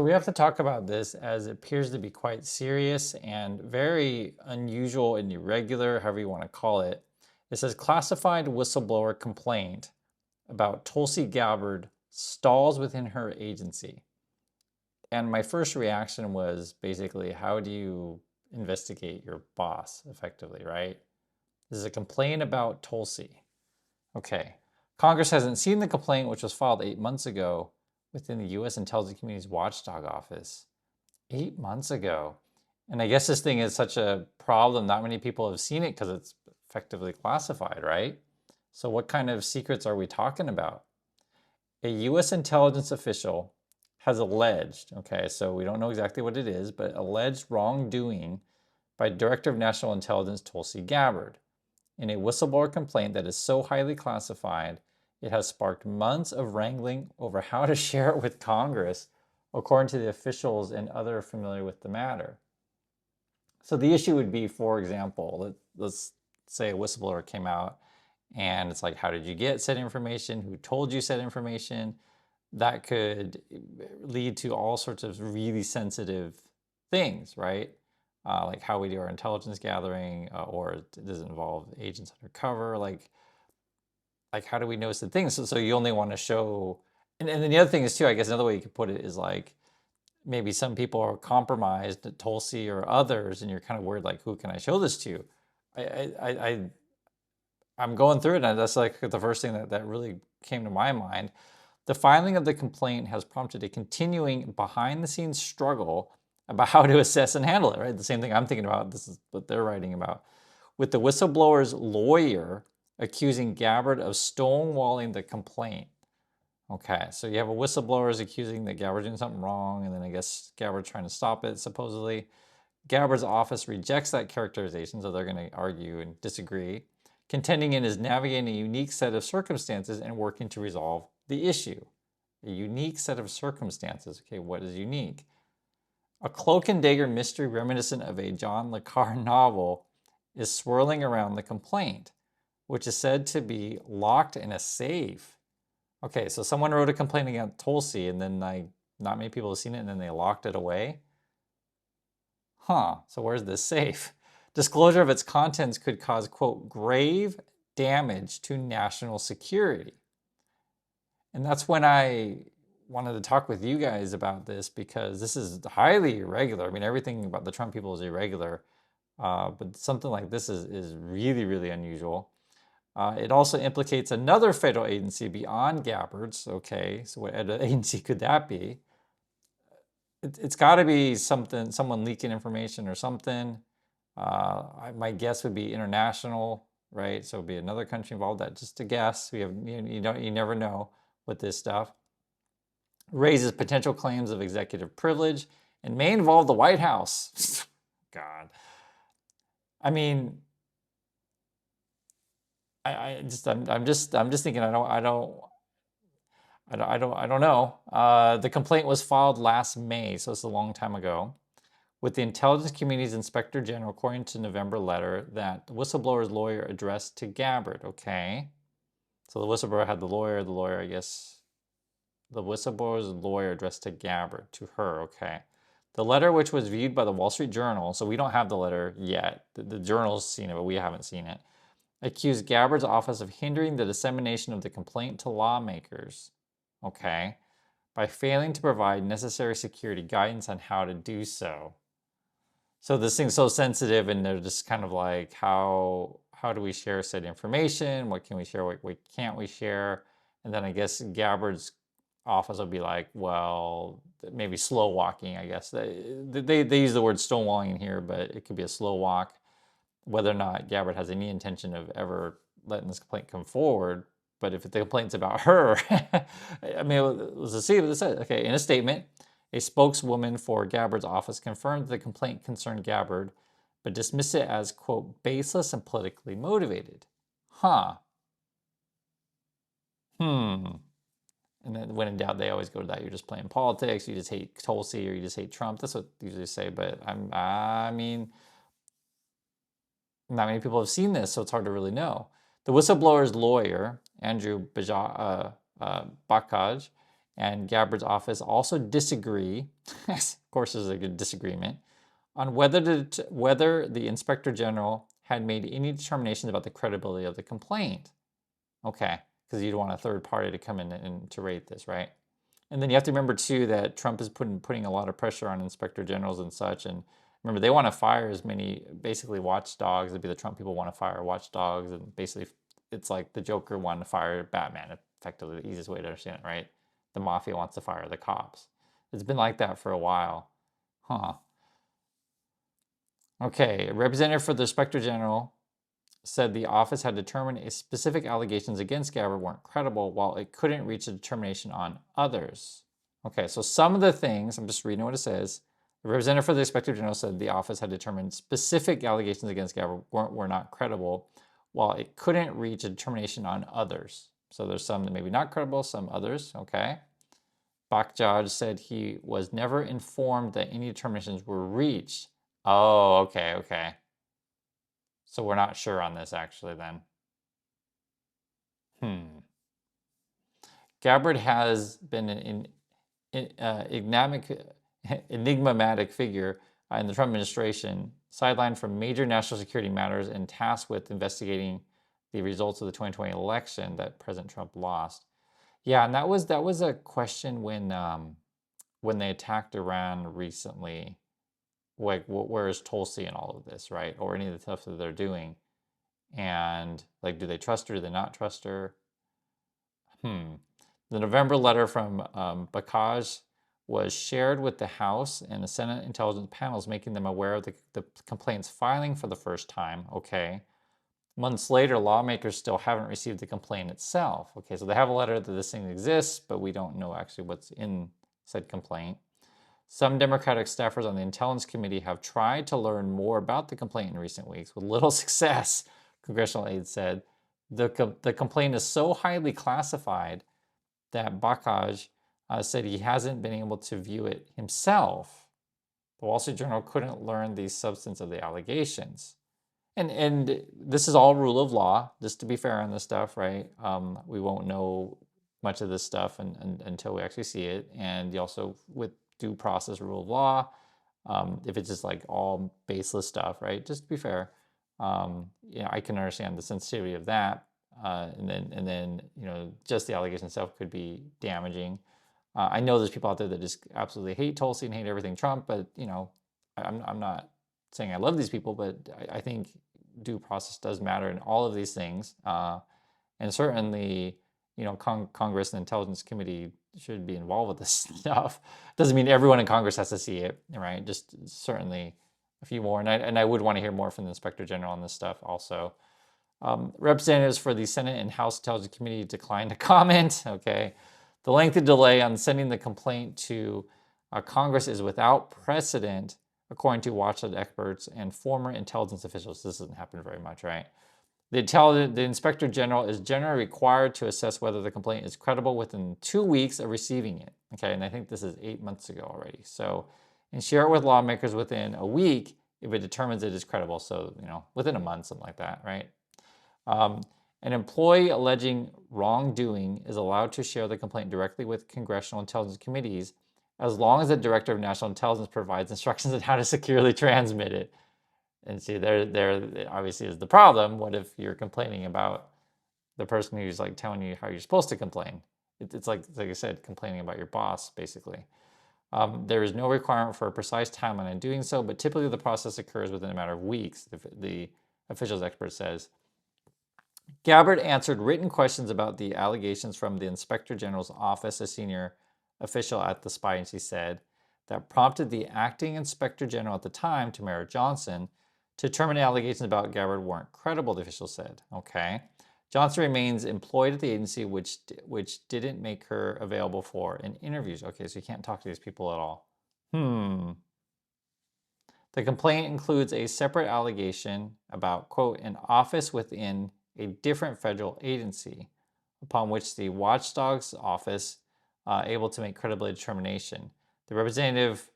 We have to talk about this as it appears to be quite serious and very unusual and irregular, however you want to call it. It says classified whistleblower complaint about Tulsi Gabbard stalls within her agency. And my first reaction was basically, how do you investigate your boss effectively, right? This is a complaint about Tulsi. Okay. Congress hasn't seen the complaint, which was filed 8 months ago within the U.S. Intelligence Community's Watchdog Office. 8 months ago. And I guess this thing is such a problem, not many people have seen it because it's effectively classified, right? So, what kind of secrets are we talking about? A U.S. intelligence official has alleged, okay, so we don't know exactly what it is, but alleged wrongdoing by Director of National Intelligence Tulsi Gabbard in a whistleblower complaint that is so highly classified, it has sparked months of wrangling over how to share it with Congress, according to the officials and others familiar with the matter. So the issue would be, for example, let's say a whistleblower came out and it's like, how did you get said information? Who told you said information? That could lead to all sorts of really sensitive things, right? Like how we do our intelligence gathering, or does it involve agents undercover? Like how do we know certain things? So you only want to show, and then the other thing is too, I guess another way you could put it is like, maybe some people are compromised, Tulsi or others, and you're kind of worried, like, who can I show this to? I'm going through it, and that's like the first thing that really came to my mind. The filing of the complaint has prompted a continuing behind-the-scenes struggle about how to assess and handle it, right? The same thing I'm thinking about, this is what they're writing about. With the whistleblower's lawyer accusing Gabbard of stonewalling the complaint. Okay, so you have a whistleblower is accusing that Gabbard's doing something wrong, and then I guess Gabbard's trying to stop it, supposedly. Gabbard's office rejects that characterization, so they're going to argue and disagree, contending it is navigating a unique set of circumstances and working to resolve the issue. A unique set of circumstances. Okay, what is unique? A cloak and dagger mystery reminiscent of a John le Carre novel is swirling around the complaint, which is said to be locked in a safe. Okay, so someone wrote a complaint against Tulsi, and then not many people have seen it, and then they locked it away. Huh, so where's this safe? Disclosure of its contents could cause, quote, grave damage to national security. And that's when I wanted to talk with you guys about this, because this is highly irregular. I mean, everything about the Trump people is irregular, but something like this is really, really unusual. It also implicates another federal agency beyond Gabbard's. Okay, so what agency could that be? It's got to be someone leaking information or something. My guess would be international, right? So it'd be another country involved. That just a guess. You never know with this stuff. Raises potential claims of executive privilege and may involve the White House. God, I mean, I'm just thinking. I don't know. The complaint was filed last May, so it's a long time ago, with the intelligence community's inspector general, according to November letter that the whistleblower's lawyer addressed to Gabbard. Okay, so the whistleblower had the lawyer, I guess, the whistleblower's lawyer addressed to Gabbard, to her. Okay. The letter, which was viewed by the Wall Street Journal, so we don't have the letter yet. The journal's seen it, but we haven't seen it, accused Gabbard's office of hindering the dissemination of the complaint to lawmakers, okay, by failing to provide necessary security guidance on how to do so. So this thing's so sensitive, and they're just kind of like, how do we share said information? What can we share? What can't we share? And then I guess Gabbard's office will be like, well, maybe slow walking, I guess. They use the word stonewalling in here, but it could be a slow walk. Whether or not Gabbard has any intention of ever letting this complaint come forward, but if the complaint's about her, I mean, let's see what it says. Okay, in a statement, a spokeswoman for Gabbard's office confirmed the complaint concerned Gabbard, but dismissed it as, quote, baseless and politically motivated. Huh. And then when in doubt, they always go to that. You're just playing politics. You just hate Tulsi, or you just hate Trump. That's what they usually say. But I mean, not many people have seen this, so it's hard to really know. The whistleblower's lawyer, Andrew Bakaj, and Gabbard's office also disagree, of course there's a good disagreement, on whether the Inspector General had made any determinations about the credibility of the complaint. Okay, because you'd want a third party to come in and to rate this, right? And then you have to remember too that Trump is putting a lot of pressure on inspector generals and such. And remember, they want to fire as many basically watchdogs. It'd be the Trump people want to fire watchdogs, and basically it's like the Joker wanted to fire Batman. Effectively, the easiest way to understand it, right? The mafia wants to fire the cops. It's been like that for a while, huh? Okay, a representative for the Inspector General said the office had determined a specific allegations against Gabbard weren't credible, while it couldn't reach a determination on others. Okay, so some of the things, I'm just reading what it says. The representative for the Inspector General said the office had determined specific allegations against Gabbard were not credible, while it couldn't reach a determination on others. So there's some that maybe not credible, some others, okay? Bakjaj said he was never informed that any determinations were reached. Oh, okay. So we're not sure on this actually then. Gabbard has been an enigmatic figure in the Trump administration, sidelined from major national security matters and tasked with investigating the results of the 2020 election that President Trump lost. Yeah, and that was a question when they attacked Iran recently. Like, where is Tulsi in all of this, right? Or any of the stuff that they're doing. And, like, do they trust her? Do they not trust her? The November letter from Bakaj was shared with the House and the Senate intelligence panels, making them aware of the complaints filing for the first time. Okay. Months later, lawmakers still haven't received the complaint itself. Okay, so they have a letter that this thing exists, but we don't know actually what's in said complaint. Some Democratic staffers on the Intelligence Committee have tried to learn more about the complaint in recent weeks with little success, congressional aides said. The complaint is so highly classified that Bakaj said he hasn't been able to view it himself. The Wall Street Journal couldn't learn the substance of the allegations. And this is all rule of law, just to be fair on this stuff, right? We won't know much of this stuff until we actually see it. And you also, with due process rule of law, if it's just like all baseless stuff, right? Just to be fair, I can understand the sensitivity of that, and then just the allegation itself could be damaging. I know there's people out there that just absolutely hate Tulsi and hate everything Trump, but I'm not saying I love these people, but I think due process does matter in all of these things, and certainly Congress and Intelligence Committee should be involved with this stuff. Doesn't mean everyone in Congress has to see it, right? Just certainly a few more. And I would want to hear more from the Inspector General on this stuff also. Representatives for the Senate and House Intelligence Committee declined to comment. Okay. The lengthy delay on sending the complaint to Congress is without precedent, according to watchdog experts and former intelligence officials. This doesn't happen very much, right? The Inspector General is generally required to assess whether the complaint is credible within 2 weeks of receiving it. Okay, and I think this is 8 months ago already. So, and share it with lawmakers within a week if it determines it is credible. So, within a month, something like that, right? An employee alleging wrongdoing is allowed to share the complaint directly with congressional intelligence committees as long as the Director of National Intelligence provides instructions on how to securely transmit it. And see, there obviously is the problem. What if you're complaining about the person who's like telling you how you're supposed to complain? It's like I said, complaining about your boss, basically. There is no requirement for a precise timeline in doing so, but typically the process occurs within a matter of weeks, the officials expert says. Gabbard answered written questions about the allegations from the Inspector General's office, a senior official at the spy agency said, that prompted the acting Inspector General at the time, Tamara Johnson, to determine the allegations about Gabbard weren't credible, the official said. Okay. Johnson remains employed at the agency, which didn't make her available for an interviews. Okay, so you can't talk to these people at all. The complaint includes a separate allegation about, quote, an office within a different federal agency, upon which the watchdog's office able to make credibility determination. The representative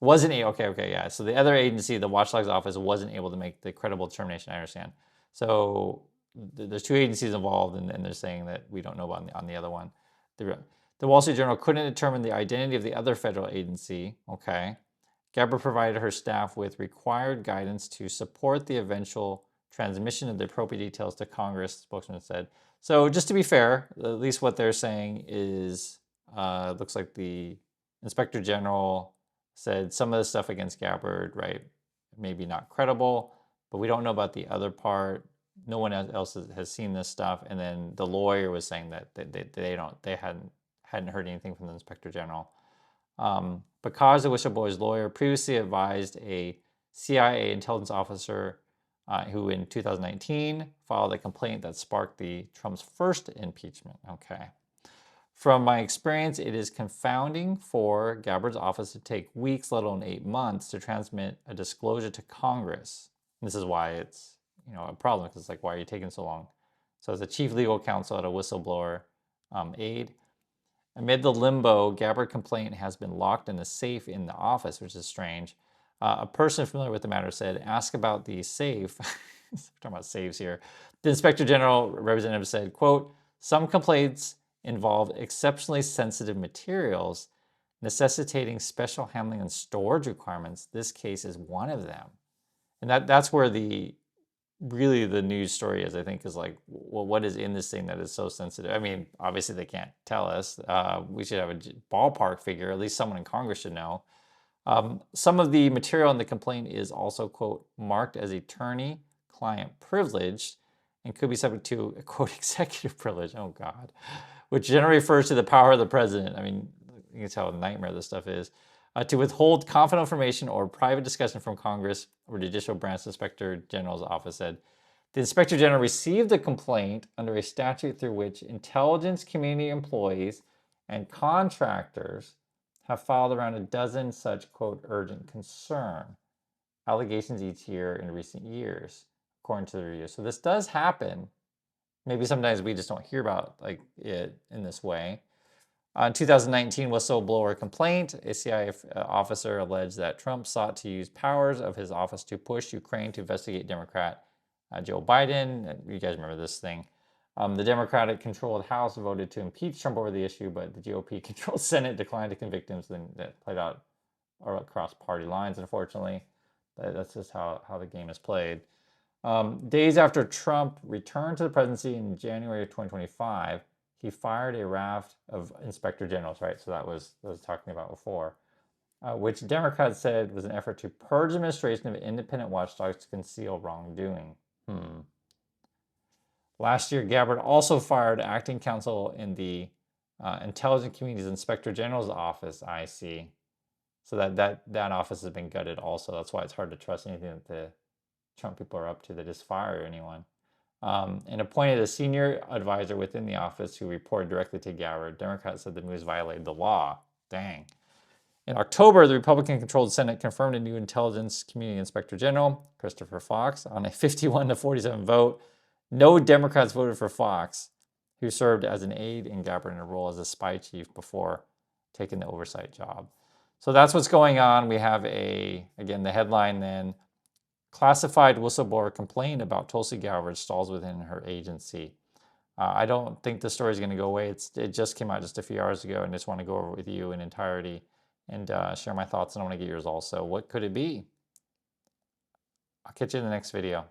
wasn't yeah. So the other agency, the watchdog's office, wasn't able to make the credible determination. I understand. So there's two agencies involved, and they're saying that we don't know about on the other one. The Wall Street Journal couldn't determine the identity of the other federal agency. Okay. Gabbard provided her staff with required guidance to support the eventual transmission of the appropriate details to Congress, the spokesman said. So just to be fair, at least what they're saying is, looks like the Inspector General said some of the stuff against Gabbard, right, maybe not credible, but we don't know about the other part. No one else has seen this stuff. And then the lawyer was saying that they hadn't heard anything from the Inspector General. Because the whistleblower's lawyer previously advised a CIA intelligence officer who in 2019 filed a complaint that sparked the Trump's first impeachment. Okay. From my experience, it is confounding for Gabbard's office to take weeks, let alone 8 months, to transmit a disclosure to Congress. And this is why it's a problem, because it's like, why are you taking so long? So as a chief legal counsel at a whistleblower aid, amid the limbo, Gabbard complaint has been locked in a safe in the office, which is strange. A person familiar with the matter said, ask about the safe. We're talking about safes here. The Inspector General representative said, quote, some complaints involve exceptionally sensitive materials necessitating special handling and storage requirements. This case is one of them. And that's where really the news story is, I think, is like, well, what is in this thing that is so sensitive? I mean, obviously they can't tell us. We should have a ballpark figure. At least someone in Congress should know. Some of the material in the complaint is also, quote, marked as attorney-client privileged and could be subject to, quote, executive privilege. Oh, God. Which generally refers to the power of the president. I mean, you can tell how a nightmare this stuff is. To withhold confidential information or private discussion from Congress or Judicial Branch Inspector General's office said, the Inspector General received a complaint under a statute through which intelligence community employees and contractors have filed around a dozen such, quote, urgent concern allegations each year in recent years, according to the review. So this does happen. Maybe sometimes we just don't hear about it in this way. In 2019 whistleblower complaint, a CIA officer alleged that Trump sought to use powers of his office to push Ukraine to investigate Democrat Joe Biden. You guys remember this thing. The Democratic-controlled House voted to impeach Trump over the issue, but the GOP-controlled Senate declined to convict him, so then that played out across party lines, unfortunately. That's just how the game is played. Days after Trump returned to the presidency in January of 2025, he fired a raft of inspector generals, right? So that was talking about before, which Democrats said was an effort to purge the administration of independent watchdogs to conceal wrongdoing. Last year, Gabbard also fired acting counsel in the Intelligence Community's Inspector General's office, IC. So that office has been gutted also. That's why it's hard to trust anything that the Trump people are up to. They just fire anyone. And appointed a senior advisor within the office who reported directly to Gabbard. Democrats said the moves violated the law. Dang. In October, the Republican-controlled Senate confirmed a new Intelligence Community Inspector General, Christopher Fox, on a 51-47 vote. No Democrats voted for Fox, who served as an aide in Gabbard in a role as a spy chief before taking the oversight job. So that's what's going on. We have again, the headline then, classified whistleblower complained about Tulsi Gabbard stalls within her agency. I don't think the story is going to go away. It just came out just a few hours ago, and I just want to go over it with you in entirety and share my thoughts, and I want to get yours also. What could it be? I'll catch you in the next video.